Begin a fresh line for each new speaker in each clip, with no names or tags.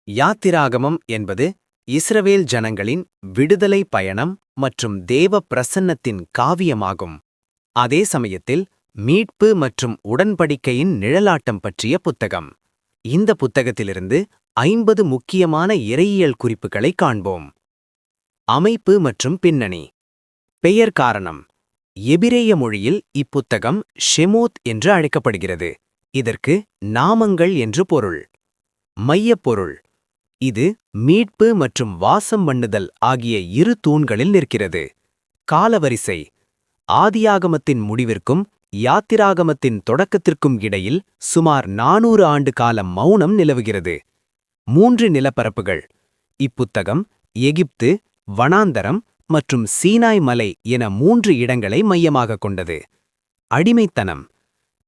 யாத்திராகமம் என்பது இஸ்ரவேல் ஜனங்களின் விடுதலை பயணம் மற்றும் தேவ பிரசன்னத்தின் காவியமாகும். அதே சமயத்தில் மீட்பு மற்றும் உடன்படிக்கையின் நிழலாட்டம் பற்றிய புத்தகம். இந்த புத்தகத்திலிருந்து 50 முக்கியமான இறையியல் குறிப்புகளை காண்போம். அமைப்பு மற்றும் பின்னணி. பெயர் காரணம். எபிரேய மொழியில் இப்புத்தகம் ஷெமோத் என்று அழைக்கப்படுகிறது. இதற்கு நாமங்கள் என்று பொருள். மையப்பொருள். இது மீட்பு மற்றும் வாசம் பண்ணுதல் ஆகிய இரு தூண்களில் நிற்கிறது. காலவரிசை. ஆதியாகமத்தின் முடிவிற்கும் யாத்திராகமத்தின் தொடக்கத்திற்கும் இடையில் சுமார் 400 ஆண்டு கால மௌனம் நிலவுகிறது. 3 நிலப்பரப்புகள். இப்புத்தகம் எகிப்து, வனாந்தரம் மற்றும் சீனாய் மலை என 3 இடங்களை மையமாகக் கொண்டது. அடிமைத்தனம்.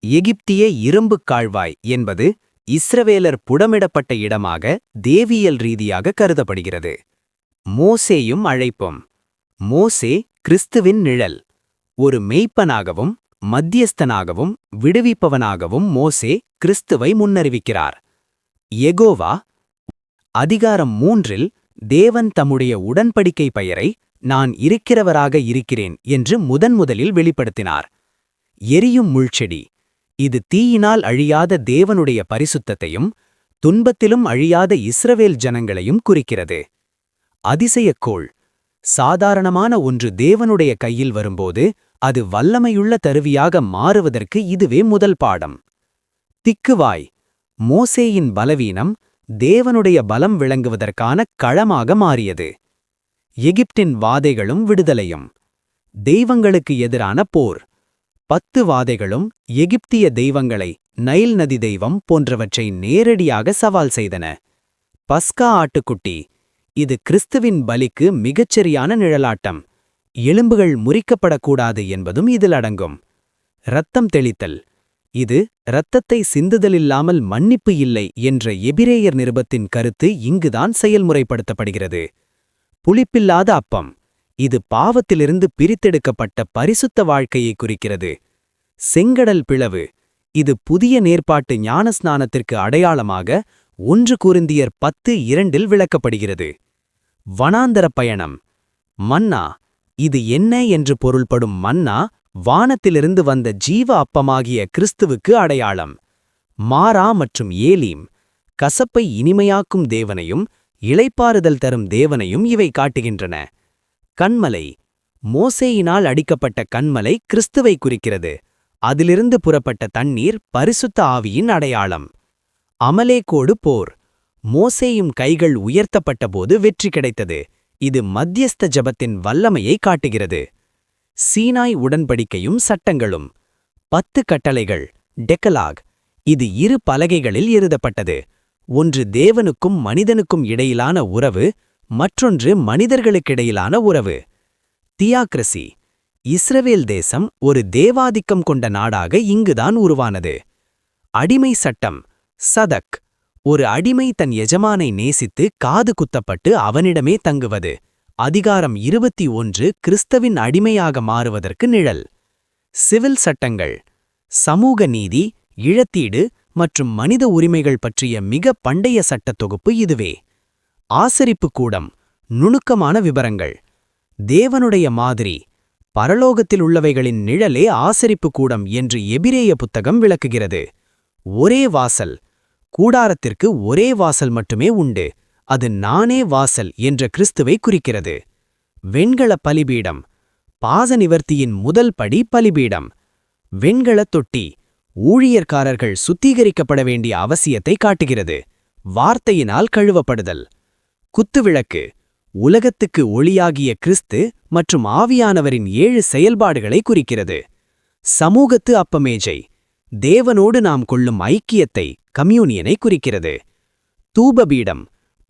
எகிப்திய இரும்புக் கால்வாய் என்பது இஸ்ரவேலர் புடமிடப்பட்ட இடமாக தேவியல் ரீதியாக கருதப்படுகிறது. மோசேயும் அழைப்பும். மோசே கிறிஸ்துவின் நிழல். ஒரு மேய்ப்பனாகவும் மத்தியஸ்தனாகவும் விடுவிப்பவனாகவும் மோசே கிறிஸ்துவை முன்னறிவிக்கிறார். யெகோவா. அதிகாரம் 3இல் தேவன் தம்முடைய உடன்படிக்கை பெயரை நான் இருக்கிறவராக இருக்கிறேன் என்று முதன்முதலில் வெளிப்படுத்தினார். எரியும் முள்செடி. இது தீயினால் அழியாத தேவனுடைய பரிசுத்தத்தையும் துன்பத்திலும் அழியாத இஸ்ரவேல் ஜனங்களையும் குறிக்கிறது. அதிசயக்கோள். சாதாரணமான ஒன்று தேவனுடைய கையில் வரும்போது அது வல்லமையுள்ள தருவியாக மாறுவதற்கு இதுவே முதல் பாடம். திக்குவாய். மோசேயின் பலவீனம் தேவனுடைய பலம் விளங்குவதற்கான களமாக மாறியது. எகிப்தின் வாதைகளும் விடுதலையும். தெய்வங்களுக்கு எதிரான போர். 10 வாதைகளும் எகிப்திய தெய்வங்களை, நைல் நதி தெய்வம் போன்றவற்றை நேரடியாக சவால் செய்தன. பஸ்கா ஆட்டுக்குட்டி. இது கிறிஸ்துவின் பலிக்கு மிகச்சரியான நிழலாட்டம். எலும்புகள் முறிக்கப்படக்கூடாது என்பதும் இதில் அடங்கும். இரத்தம் தெளித்தல். இது இரத்தத்தை சிந்துதலில்லாமல் மன்னிப்பு இல்லை என்ற எபிரேயர் நிருபத்தின் கருத்து இங்குதான் செயல்முறைப்படுத்தப்படுகிறது. புளிப்பில்லாத அப்பம். இது பாவத்திலிருந்து பிரித்தெடுக்கப்பட்ட பரிசுத்த வாழ்க்கையை குறிக்கிறது. செங்கடல் பிளவு. இது புதிய நேர்ப்பாட்டு ஞானஸ்நானத்திற்கு அடையாளமாக 1 கொரிந்தியர் 10:2இல் விளக்கப்படுகிறது. வனாந்தர பயணம். மன்னா. இது என்ன என்று பொருள்படும் மன்னா வானத்திலிருந்து வந்த ஜீவ அப்பமாகிய கிறிஸ்துவுக்கு அடையாளம். மாரா மற்றும் ஏலீம். கசப்பை இனிமையாக்கும் தேவனையும் இளைப்பாறுதல் தரும் தேவனையும் இவை காட்டுகின்றன. கன்மலை. மோசேயினால் அடிக்கப்பட்ட கன்மலை கிறிஸ்துவை குறிக்கிறது. அதிலிருந்து புறப்பட்ட தண்ணீர் பரிசுத்த ஆவியின் அடையாளம். அமலேக்கோடு போர். மோசேயும் கைகள் உயர்த்தப்பட்டபோது வெற்றி கிடைத்தது. இது மத்தியஸ்த ஜபத்தின் வல்லமையை காட்டுகிறது. சீனாய் உடன்படிக்கையும் சட்டங்களும். 10 கட்டளைகள். டெக்கலாக். இது 2 பலகைகளில் எழுதப்பட்டது. ஒன்று தேவனுக்கும் மனிதனுக்கும் இடையிலான உறவு, மற்றொன்று மனிதர்களுக்கிடையிலான உறவு. தியாக்ரசி. இஸ்ரவேல் தேசம் ஒரு தேவாதிக்கம் கொண்ட நாடாக இங்குதான் உருவானது. அடிமை சட்டம். சதக். ஒரு அடிமை தன் எஜமானை நேசித்து காது குத்தப்பட்டு அவனிடமே தங்குவது. அதிகாரம் 21 கிறிஸ்தவின் அடிமையாக மாறுவதற்கு நிழல். சிவில் சட்டங்கள். சமூக நீதி, இழத்தீடு மற்றும் மனித உரிமைகள் பற்றிய மிக பண்டைய சட்டத் தொகுப்பு இதுவே. ஆசரிப்பு கூடம். நுணுக்கமான விபரங்கள். தேவனுடைய மாதிரி. பரலோகத்தில் உள்ளவைகளின் நிழலே ஆசரிப்பு கூடம் என்று எபிரேய புத்தகம் விளக்குகிறது. ஒரே வாசல். கூடாரத்திற்கு ஒரே வாசல் மட்டுமே உண்டு. அது நானே வாசல் என்ற கிறிஸ்துவை குறிக்கிறது. வெண்கல பலிபீடம். பாச நிவர்த்தியின் முதல் படி பலிபீடம். வெண்கல தொட்டி. ஊழியர்காரர்கள் சுத்திகரிக்கப்பட வேண்டிய அவசியத்தை காட்டுகிறது. வார்த்தையினால் கழுவப்படுதல். குத்துவிளக்கு. உலகத்துக்கு ஒளியாகிய கிறிஸ்து மற்றும் ஆவியானவரின் 7 செயல்பாடுகளை குறிக்கிறது. சமூகத்து அப்பமேஜை. தேவனோடு நாம் கொள்ளும் ஐக்கியத்தை, கம்யூனியனை குறிக்கிறது. தூபபீடம்.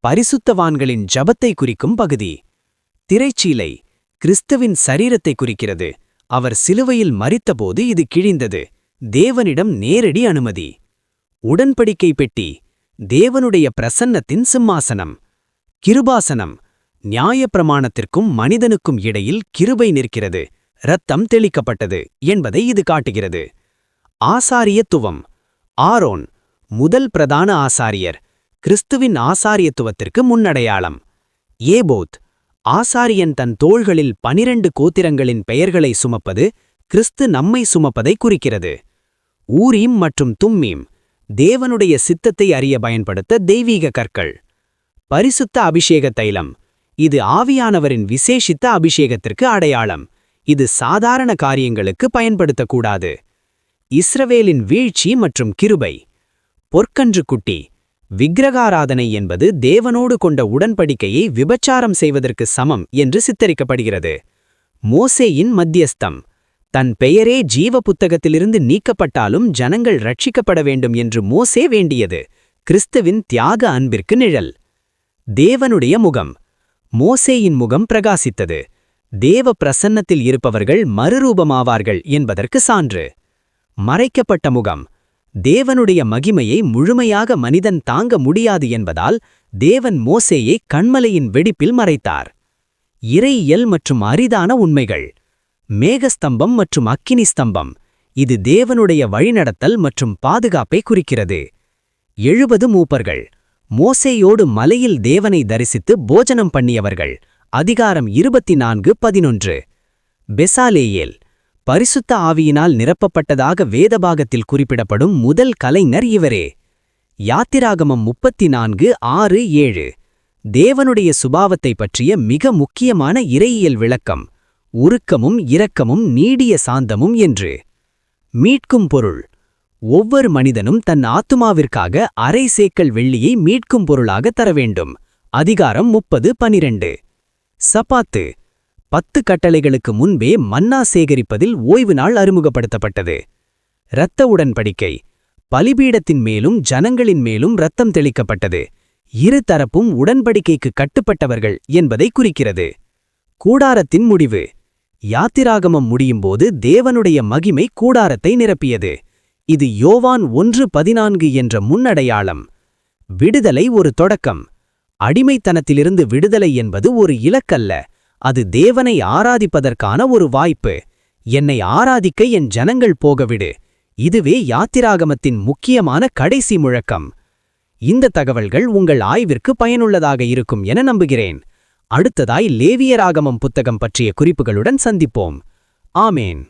பரிசுத்தவான்களின் ஜபத்தை குறிக்கும் பகுதி. திரைச்சீலை. கிறிஸ்துவின் சரீரத்தை குறிக்கிறது. அவர் சிலுவையில் மரித்தபோது இது கிழிந்தது. தேவனிடம் நேரடி அனுமதி. உடன்படிக்கை பெட்டி. தேவனுடைய பிரசன்னத்தின் சிம்மாசனம். கிருபாசனம். நியாயப்பிரமாணத்திற்கும் மனிதனுக்கும் இடையில் கிருபை நிற்கிறது. இரத்தம் தெளிக்கப்பட்டது என்பதை இது காட்டுகிறது. ஆசாரியத்துவம். ஆரோன் முதல் பிரதான ஆசாரியர். கிறிஸ்துவின் ஆசாரியத்துவத்திற்கு முன்னடையாளம். ஏபோத், ஆசாரியன் தன் தோள்களில் 12 கோத்திரங்களின் பெயர்களை சுமப்பது கிறிஸ்து நம்மை சுமப்பதை குறிக்கிறது. ஊரீம் மற்றும் தும்மீம், தேவனுடைய சித்தத்தை அறிய பயன்படுத்த தெய்வீக கற்கள். பரிசுத்த அபிஷேக தைலம், இது ஆவியானவரின் விசேஷித்த அபிஷேகத்திற்கு அடையாளம். இது சாதாரண காரியங்களுக்கு பயன்படுத்தக்கூடாது. இஸ்ரவேலின் வீழ்ச்சி மற்றும் கிருபை. பொற்கன்றுக்குட்டி, விக்கிரகாராதனை என்பது தேவனோடு கொண்ட உடன்படிக்கையை விபச்சாரம் செய்வதற்கு சமம் என்று சித்தரிக்கப்படுகிறது. மோசேயின் மத்தியஸ்தம், தன் பெயரே ஜீவ புத்தகத்திலிருந்து நீக்கப்பட்டாலும் ஜனங்கள் ரட்சிக்கப்பட வேண்டும் என்று மோசே வேண்டியது கிறிஸ்துவின் தியாக அன்பிற்கு நிழல். தேவனுடைய முகம், மோசேயின் முகம் பிரகாசித்தது. தேவ பிரசன்னத்தில் இருப்பவர்கள் மறுரூபமாவார்கள் என்பதற்கு சான்று. மறைக்கப்பட்ட முகம், தேவனுடைய மகிமையை முழுமையாக மனிதன் தாங்க முடியாது என்பதால் தேவன் மோசேயை கன்மலையின் வெடிப்பில் மறைத்தார். இறையியல் மற்றும் அரிதான உண்மைகள். மேகஸ்தம்பம் மற்றும் அக்கினி ஸ்தம்பம், இது தேவனுடைய வழிநடத்தல் மற்றும் பாதுகாப்பை குறிக்கிறது. 70 மூப்பர்கள், மோசேயோடு மலையில் தேவனை தரிசித்து போஜனம் பண்ணியவர்கள். அதிகாரம் 24:11. பெசாலேயேல், பரிசுத்த ஆவியினால் நிரப்பப்பட்டதாக வேதபாகத்தில் குறிப்பிடப்படும் முதல் கலைஞர் இவரே. யாத்திராகமம் 34:6-7, தேவனுடைய சுபாவத்தை பற்றிய மிக முக்கியமான இறையியல் விளக்கம். உருக்கமும் இரக்கமும் நீடிய சாந்தமும் என்று. மீட்கும் பொருள், ஒவ்வொரு மனிதனும் தன் ஆத்துமாவிற்காக அரை சேக்கல் வெள்ளியை மீட்கும் பொருளாக தர வேண்டும். அதிகாரம் 30:12. சப்பாத்து, 10 கட்டளைகளுக்கு முன்பே மன்னா சேகரிப்பதில் ஓய்வு நாள் அறிமுகப்படுத்தப்பட்டது. இரத்த உடன்படிக்கை, பலிபீடத்தின் மேலும் ஜனங்களின் மேலும் இரத்தம் தெளிக்கப்பட்டது. இரு தரப்பும் உடன்படிக்கைக்கு கட்டுப்பட்டவர்கள் என்பதை குறிக்கிறது. கூடாரத்தின் முடிவு, யாத்திராகமம் முடியும்போது தேவனுடைய மகிமை கூடாரத்தை நிரப்பியது. இது யோவான் 1:14 என்ற முன்னடையாளம். விடுதலை ஒரு தொடக்கம். அடிமைத்தனத்திலிருந்து விடுதலை என்பது ஒரு இலக்கல்ல, அது தேவனை ஆராதிப்பதற்கான ஒரு வாய்ப்பு. என்னை ஆராதிக்க என் ஜனங்கள் போகவிடு, இதுவே யாத்திராகமத்தின் முக்கியமான கடைசி முழக்கம். இந்த தகவல்கள் உங்கள் ஆய்விற்கு பயனுள்ளதாக இருக்கும் என நம்புகிறேன். அடுத்ததாய் லேவியராகமம் புத்தகம் பற்றிய குறிப்புகளுடன் சந்திப்போம். ஆமேன்.